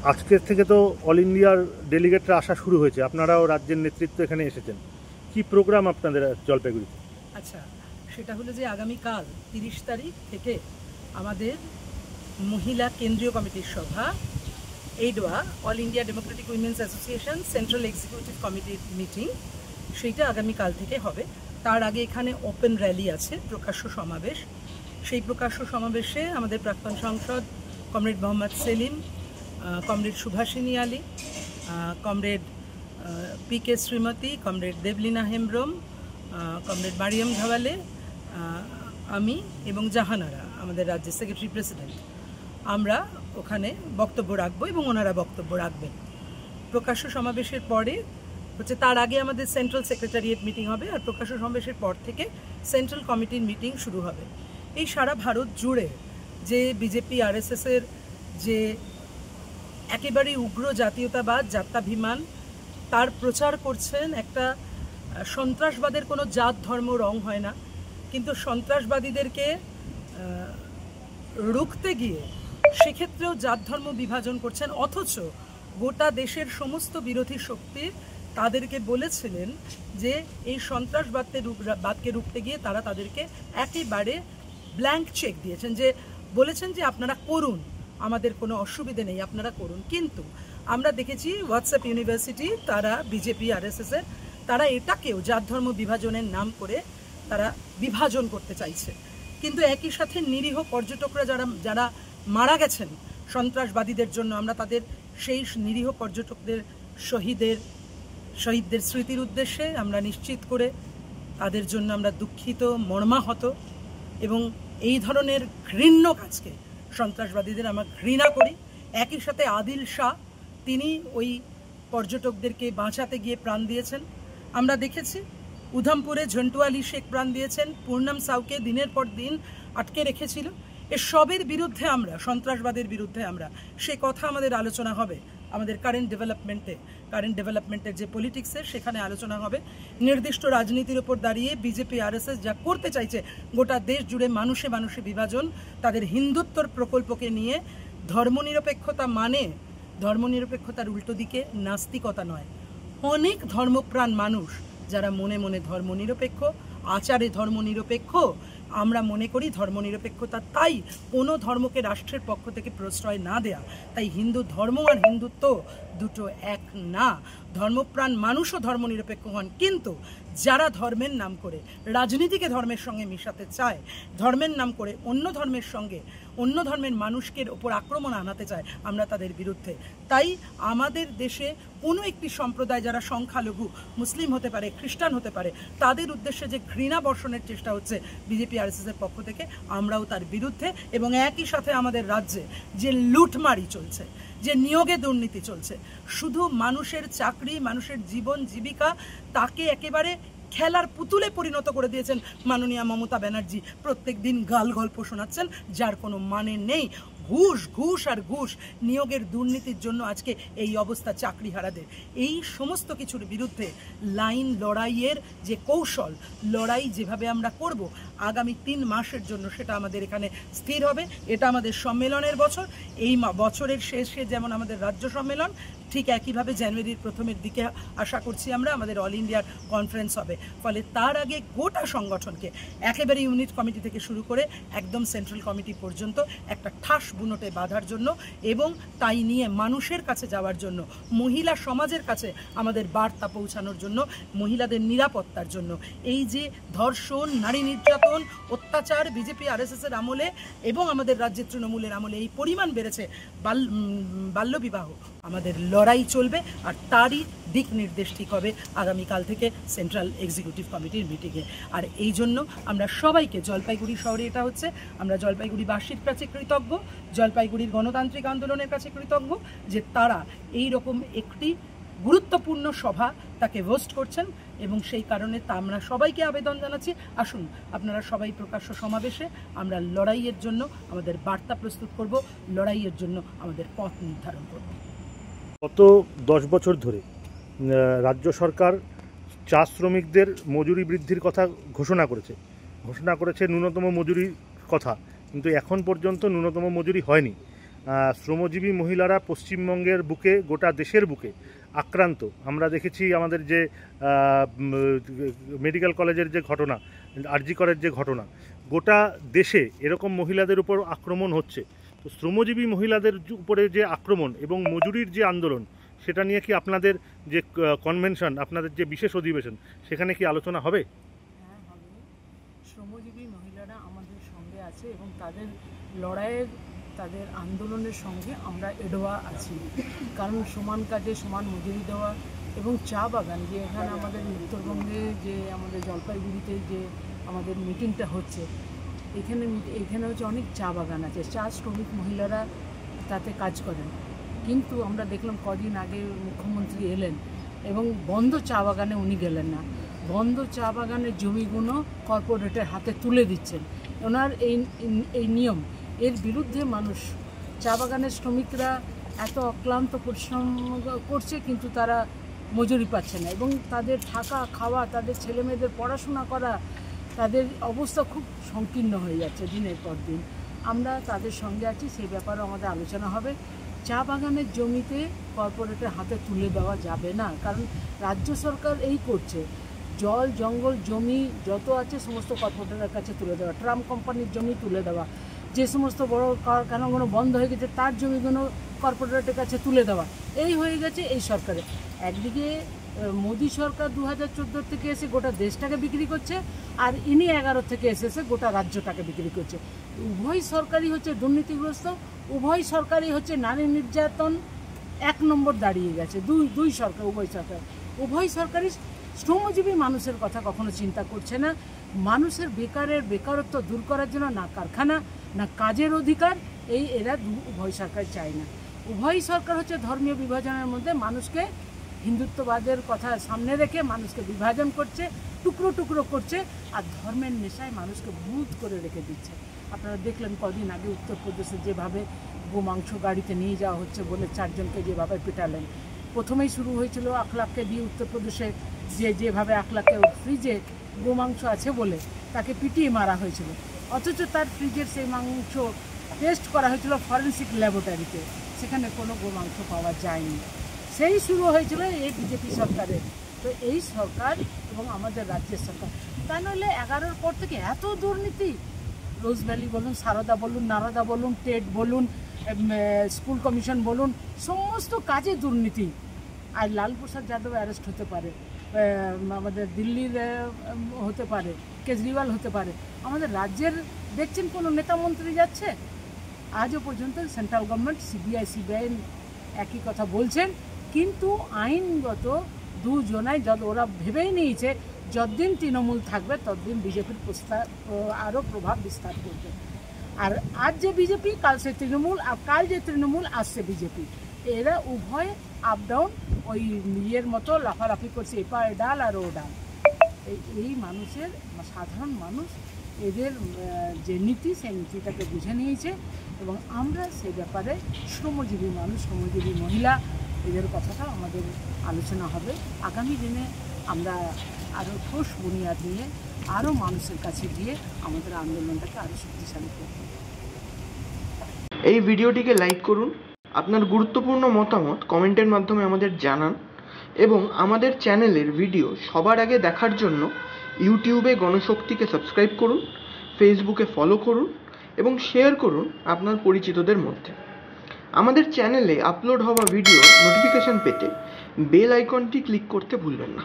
আজকের থেকে তো অল ইন্ডিয়ার ডেলিগেটরা আসা শুরু হয়েছে, আপনারাও রাজ্যের নেতৃত্ব এখানে এসেছেন, কি প্রোগ্রাম আপনাদের জলপাইগুড়িতে? আচ্ছা, সেটা হলো যে আগামীকাল 30 তারিখ থেকে আমাদের মহিলা কেন্দ্রীয় কমিটির সভা, এইডোয়া all India democratic women's association central executive কমিটির মিটিং, সেইটা আগামীকাল থেকে হবে। তার আগে এখানে ওপেন র্যালি আছে, প্রকাশ্য সমাবেশ। সেই প্রকাশ্য সমাবেশে আমাদের প্রাক্তন সাংসদ comrade Mohammad Salim, comrade Subhashini Ali, comrade PK Sreemathi, comrade Debolina Hembram, comrade Mariam Dhawale, আমি এবং জাহানারা আমাদের রাজ্যের সেক্রেটারি প্রেসিডেন্ট, আমরা ওখানে বক্তব্য রাখবো এবং ওনারা বক্তব্য রাখবেন। প্রকাশ্য সমাবেশের পরে হচ্ছে, তার আগে আমাদের সেন্ট্রাল সেক্রেটারিয়েট মিটিং হবে, আর প্রকাশ্য সমাবেশের পর থেকে সেন্ট্রাল কমিটির মিটিং শুরু হবে। এই সারা ভারত জুড়ে যে বিজেপি RSSের যে একেবারে উগ্র জাতীয়তাবাদ, জাত্যাভিমান, তার প্রচার করছেন। একটা সন্ত্রাসবাদের কোনো জাত ধর্ম রং হয় না, কিন্তু সন্ত্রাসবাদীদেরকে রুখতে গিয়ে সেক্ষেত্রেও জাত ধর্ম বিভাজন করছেন। অথচ গোটা দেশের সমস্ত বিরোধী শক্তি তাদেরকে বলেছিলেন যে এই সন্ত্রাসবাদকে রুখতে গিয়ে তারা তাদেরকে একেবারে ব্ল্যাঙ্ক চেক দিয়েছেন, যে বলেছেন যে আপনারা করুন, আমাদের কোনো অসুবিধে নেই, আপনারা করুন। কিন্তু আমরা দেখেছি হোয়াটসঅ্যাপ ইউনিভার্সিটি, তারা বিজেপি RSSের, তারা এটাকেও জাত ধর্ম বিভাজনের নাম করে তারা বিভাজন করতে চাইছে। কিন্তু একই সাথে নিরীহ পর্যটকরা যারা মারা গেছেন সন্ত্রাসবাদীদের জন্য, আমরা তাদের সেই নিরীহ পর্যটকদের শহীদদের স্মৃতির উদ্দেশ্যে আমরা নিশ্চিত করে তাদের জন্য আমরা দুঃখিত, মর্মাহত, এবং এই ধরনের ঘৃণ্য কাজকে, সন্ত্রাসবাদীদের আমরা ঘৃণা করি। একই সাথে আদিল শাহ, তিনি ওই পর্যটকদেরকে বাঁচাতে গিয়ে প্রাণ দিয়েছেন। আমরা দেখেছি উধমপুরে ঝন্টু আলী শেখ প্রাণ দিয়েছেন, পূর্ণম সাউকে দিনের পর দিন আটকে রেখেছিল। এসবের বিরুদ্ধে আমরা, সন্ত্রাসবাদের বিরুদ্ধে আমরা, সে কথা আমাদের আলোচনা হবে। আমাদের কারেন্ট ডেভেলপমেন্টের যে পলিটিক্সের, সেখানে আলোচনা হবে। নির্দিষ্ট রাজনীতির ওপর দাঁড়িয়ে বিজেপি RSS যা করতে চাইছে, গোটা দেশ জুড়ে মানুষে মানুষে বিভাজন, তাদের হিন্দুত্বর প্রকল্পকে নিয়ে, ধর্মনিরপেক্ষতা মানে ধর্মনিরপেক্ষতার উল্টো দিকে নাস্তিকতা নয়। অনেক ধর্মপ্রাণ মানুষ যারা মনে মনে ধর্মনিরপেক্ষ, আচারে ধর্মনিরপেক্ষ, আমরা মনে করি ধর্মনিরপেক্ষতা তাই কোনো ধর্মকে রাষ্ট্রের পক্ষ থেকে প্রশ্রয় না দেয়া। তাই হিন্দু ধর্ম আর হিন্দুত্ব দুটো এক না। ধর্মপ্রাণ মানুষও ধর্মনিরপেক্ষ হন, কিন্তু যারা ধর্মের নাম করে রাজনীতিকে ধর্মের সঙ্গে মিশাতে চায়, ধর্মের নাম করে অন্য ধর্মের সঙ্গে, অন্য ধর্মের মানুষকে ওপর আক্রমণ আনাতে চায়, আমরা তাদের বিরুদ্ধে। তাই আমাদের দেশে কোনো একটি সম্প্রদায়, যারা সংখ্যালঘু, মুসলিম হতে পারে, খ্রিস্টান হতে পারে, তাদের উদ্দেশ্যে যে ঘৃণা বর্ষণের চেষ্টা হচ্ছে বিজেপি RSSের পক্ষ থেকে, আমরাও তার বিরুদ্ধে। এবং একই সাথে আমাদের রাজ্যে যে লুটমারি চলছে, যে নিয়োগে দুর্নীতি চলছে, শুধু মানুষের চাকরি, মানুষের জীবন জীবিকা, তাকে একেবারে খেলার পুতুলে পরিণত করে দিয়েছেন মাননীয়া মমতা ব্যানার্জি। প্রত্যেক দিন গাল গল্প শোনাচ্ছেন যার কোনো মানে নেই। ঘুষ আর ঘুষ, নিয়োগের দুর্নীতির জন্য আজকে এই অবস্থা চাকরিহারাদের। এই সমস্ত কিছুর বিরুদ্ধে লাইন লড়াইয়ের যে কৌশল, লড়াই যেভাবে আমরা করব আগামী 3 মাসের জন্য, সেটা আমাদের এখানে স্থির হবে। এটা আমাদের সম্মেলনের বছর। এই বছরের শেষে যেমন আমাদের রাজ্য সম্মেলন, ঠিক একইভাবে জানুয়ারির প্রথমের দিকে আশা করছি আমরা আমাদের অল ইন্ডিয়ার কনফারেন্স হবে। ফলে তার আগে গোটা সংগঠনকে একেবারে ইউনিট কমিটি থেকে শুরু করে একদম সেন্ট্রাল কমিটি পর্যন্ত একটা ঠাস বুনোটে বাঁধার জন্য, এবং তাই নিয়ে মানুষের কাছে যাওয়ার জন্য, মহিলা সমাজের কাছে আমাদের বার্তা পৌঁছানোর জন্য, মহিলাদের নিরাপত্তার জন্য। এই যে ধর্ষণ, নারী নির্যাতন, অত্যাচার বিজেপি RSSের আমলে এবং আমাদের রাজ্যের তৃণমূলের আমলে এই পরিমাণ বেড়েছে, বাল্যবিবাহ, আমাদের লড়াই চলবে। আর তারই দিক নির্দেশ ঠিক হবে আগামীকাল থেকে সেন্ট্রাল এক্সিকিউটিভ কমিটির মিটিংয়ে। আর এই জন্য আমরা সবাইকে, জলপাইগুড়ি শহরে এটা হচ্ছে, আমরা জলপাইগুড়িবাসীর কাছে কৃতজ্ঞ, জলপাইগুড়ির গণতান্ত্রিক আন্দোলনের কাছে কৃতজ্ঞ যে তারা এই রকম একটি গুরুত্বপূর্ণ সভা তাকে হোস্ট করছেন। এবং সেই কারণে আমরা সবাইকে আবেদন জানাচ্ছি, আসুন আপনারা সবাই প্রকাশ্য সমাবেশে আমরা লড়াইয়ের জন্য আমাদের বার্তা প্রস্তুত করব, লড়াইয়ের জন্য আমাদের পথ নির্ধারণ করব। গত 10 বছর ধরে রাজ্য সরকার চা শ্রমিকদের মজুরি বৃদ্ধির কথা ঘোষণা করেছে ন্যূনতম মজুরির কথা, কিন্তু এখন পর্যন্ত ন্যূনতম মজুরি হয়নি। শ্রমজীবী মহিলারা পশ্চিমবঙ্গের বুকে, গোটা দেশের বুকে আক্রান্ত। আমরা দেখেছি আমাদের যে মেডিকেল কলেজের যে ঘটনা, আরজি করের যে ঘটনা, গোটা দেশে এরকম মহিলাদের উপর আক্রমণ হচ্ছে। তো শ্রমজীবী মহিলাদের উপরে যে আক্রমণ এবং মজুরির যে আন্দোলন, সেটা নিয়ে কি আপনাদের যে কনভেনশন, আপনাদের যে বিশেষ অধিবেশন, সেখানে কি আলোচনা হবে? হ্যাঁ, হবে। শ্রমজীবী মহিলারা আমাদের সঙ্গে আছে এবং তাদের লড়াইয়ের, তাদের আন্দোলনের সঙ্গে আমরা এডোয়া আছি। কারণ সমান কাজে সমান মজুরি দেওয়া এবং চা বাগান, যে এখানে আমাদের উত্তরবঙ্গে যে আমাদের জলপাইগুড়িতে যে আমাদের মিটিংটা হচ্ছে, এখানে হচ্ছে অনেক চা বাগান আছে, চা শ্রমিক মহিলারা তাতে কাজ করেন। কিন্তু আমরা দেখলাম কদিন আগে মুখ্যমন্ত্রী এলেন এবং বন্ধ চা বাগানে উনি গেলেন না, বন্ধ চা বাগানের জমিগুলো কর্পোরেটের হাতে তুলে দিচ্ছেন। ওনার এই নিয়ম, এর বিরুদ্ধে মানুষ, চা বাগানের শ্রমিকরা এত অক্লান্ত পরিশ্রম করছে কিন্তু তারা মজুরি পাচ্ছে না এবং তাদের থাকা খাওয়া, তাদের ছেলেমেয়েদের পড়াশোনা করা, তাদের অবস্থা খুব সংকীর্ণ হয়ে যাচ্ছে দিনের পর দিন। আমরা তাদের সঙ্গে আছি, সেই ব্যাপারেও আমাদের আলোচনা হবে। চা বাগানের জমিতে কর্পোরেটের হাতে তুলে দেওয়া যাবে না, কারণ রাজ্য সরকার এই করছে, জল জঙ্গল জমি যত আছে সমস্ত কর্পোরেটের কাছে তুলে দেওয়া, ট্রাম কোম্পানির জমি তুলে দেওয়া, যে সমস্ত বড় কারখানাগুলো বন্ধ হয়ে গেছে তার জমিগুলো কর্পোরেটের কাছে তুলে দেওয়া, এই হয়ে গেছে এই সরকারে। একদিকে মোদী সরকার 2014 থেকে এসে গোটা দেশটাকে বিক্রি করছে, আর ইনি 11 থেকে এসে গোটা রাজ্যটাকে বিক্রি করছে। উভয় সরকারই হচ্ছে দুর্নীতিগ্রস্ত, উভয় সরকারই হচ্ছে নারী নির্যাতন 1 নম্বর দাঁড়িয়ে গেছে। দুই সরকার, উভয় সরকারই শ্রমজীবী মানুষের কথা কখনো চিন্তা করছে না। মানুষের বেকারত্ব দূর করার জন্য না কারখানা না কাজের অধিকার, এরা উভয় সরকার চায় না। উভয় সরকার হচ্ছে ধর্মীয় বিভাজনের মধ্যে মানুষকে, হিন্দুত্ববাদের কথা সামনে রেখে মানুষকে বিভাজন করছে, টুকরো টুকরো করছে, আর ধর্মের নেশায় মানুষকে ভূত করে রেখে দিচ্ছে। আপনারা দেখলেন কদিন আগে উত্তরপ্রদেশে যেভাবে গোমাংস গাড়িতে নিয়ে যাওয়া হচ্ছে বলে 4 জনকে যেভাবে পিটালেন। প্রথমেই শুরু হয়েছিল আখলাককে দিয়ে, উত্তরপ্রদেশে যেভাবে আখলাকে ফ্রিজে গোমাংস আছে বলে তাকে পিটিয়ে মারা হয়েছিল, অথচ তার ফ্রিজের সেই মাংস টেস্ট করা হয়েছিল ফরেন্সিক ল্যাবরেটরিতে, সেখানে কোনো গোমাংস পাওয়া যায়নি। সেই শুরু হয়েছিল এই বিজেপি সরকারের। তো এই সরকার এবং আমাদের রাজ্যের সরকার, তা নইলে 11-র পর থেকে এত দুর্নীতি, রোজ ভ্যালি বলুন, সারদা বলুন, নারদা বলুন, টেট বলুন, স্কুল কমিশন বলুন, সমস্ত কাজে দুর্নীতি। আর লালু প্রসাদ যাদব অ্যারেস্ট হতে পারে, আমাদের দিল্লির হতে পারে, কেজরিওয়াল হতে পারে, আমাদের রাজ্যের দেখছেন কোনো নেতা মন্ত্রী যাচ্ছে? আজও পর্যন্ত সেন্ট্রাল গভর্নমেন্ট সিবিআই একই কথা বলছেন, কিন্তু আইনগত দুজনাই ওরা ভেবেই নিয়েছে যতদিন তৃণমূল থাকবে ততদিন বিজেপির আরও প্রভাব বিস্তার করবে। আর আজ যে বিজেপি, কাল সে তৃণমূল, আর কাল যে তৃণমূল, আসছে বিজেপি, এরা উভয় আপ ডাউন ওই ইয়ের মতো লাফালাফি করছে, এপার ডাল আর ও ডাল। এই মানুষের, সাধারণ মানুষ এদের যে নীতি, সেই নীতিটাকে বুঝে নিয়েছে এবং আমরা সেই ব্যাপারে শ্রমজীবী মানুষ, শ্রমজীবী মহিলা, এদের কথাটা আমাদের আলোচনা হবে। আগামী দিনে আমরা আরও ঠোস বুনিয়াদ নিয়ে আরও মানুষের কাছে গিয়ে আমাদের আন্দোলনটাকে আরও শক্তিশালী করব। এই ভিডিওটিকে লাইক করুন, আপনার গুরুত্বপূর্ণ মতামত কমেন্টের মাধ্যমে আমাদের জানান এবং আমাদের চ্যানেলের ভিডিও সবার আগে দেখার জন্য ইউটিউবে গণশক্তিকে সাবস্ক্রাইব করুন, ফেসবুকে ফলো করুন এবং শেয়ার করুন আপনার পরিচিতদের মধ্যে। আমাদের চ্যানেলে আপলোড হওয়া ভিডিও নোটিফিকেশন পেতে বেল আইকনটি ক্লিক করতে ভুলবেন না।